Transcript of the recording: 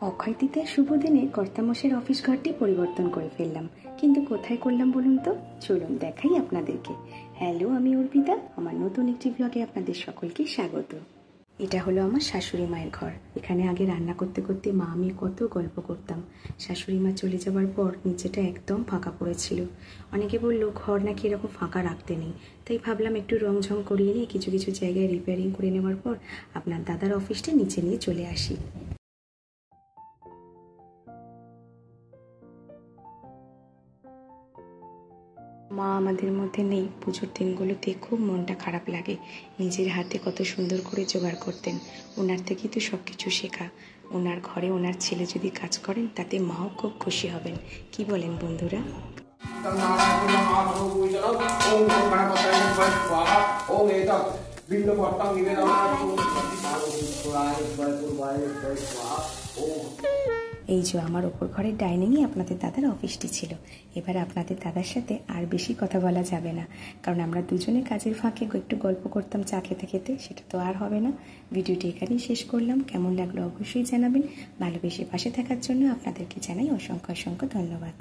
অক্ষয় তৃতীয়ার শুভ দিনে কর্তামশাইয়ের অফিস ঘরটি পরিবর্তন করে ফেললাম, কিন্তু কোথায় করলাম বলুন তো? চলুন দেখাই আপনাদেরকে। হ্যালো, আমি অর্পিতা। আমার নতুন একটি ব্লগে আপনাদের সকলকে স্বাগত। এটা হলো আমার শাশুড়ি মায়ের ঘর। এখানে আগে রান্না করতে করতে মা আমি কত গল্প করতাম। শাশুড়ি মা চলে যাওয়ার পর নিচেটা একদম ফাঁকা পড়েছিল। অনেকে বললো ঘর নাকি এরকম ফাঁকা রাখতে নেই, তাই ভাবলাম একটু রংঝং করিয়ে নিয়ে কিছু কিছু জায়গায় রিপেয়ারিং করে নেওয়ার পর আপনার দাদার অফিসটা নিচে নিয়ে চলে আসি। মা আমাদের মধ্যে নেই। পুজোর দিনগুলোতে খুব মনটা খারাপ লাগে। নিজের হাতে কত সুন্দর করে জোগাড় করতেন। ওনার থেকেই তো সব কিছু শেখা। ওনার ঘরে ওনার ছেলে যদি কাজ করেন তাতে মাও খুব খুশি হবেন। কি বলেন বন্ধুরা? এই যে আমার ওপর ঘরের ডাইনিংয়ে আপনাদের দাদার অফিসটি ছিল। এবার আপনাদের দাদার সাথে আর বেশি কথা বলা যাবে না, কারণ আমরা দুজনে কাজের ফাঁকে একটু গল্প করতাম চা খেতে খেতে। সেটা তো আর হবে না। ভিডিওটি এখানেই শেষ করলাম। কেমন লাগলো অবশ্যই জানাবেন। ভালোবেসে পাশে থাকার জন্য আপনাদেরকে জানাই অসংখ্য অসংখ্য ধন্যবাদ।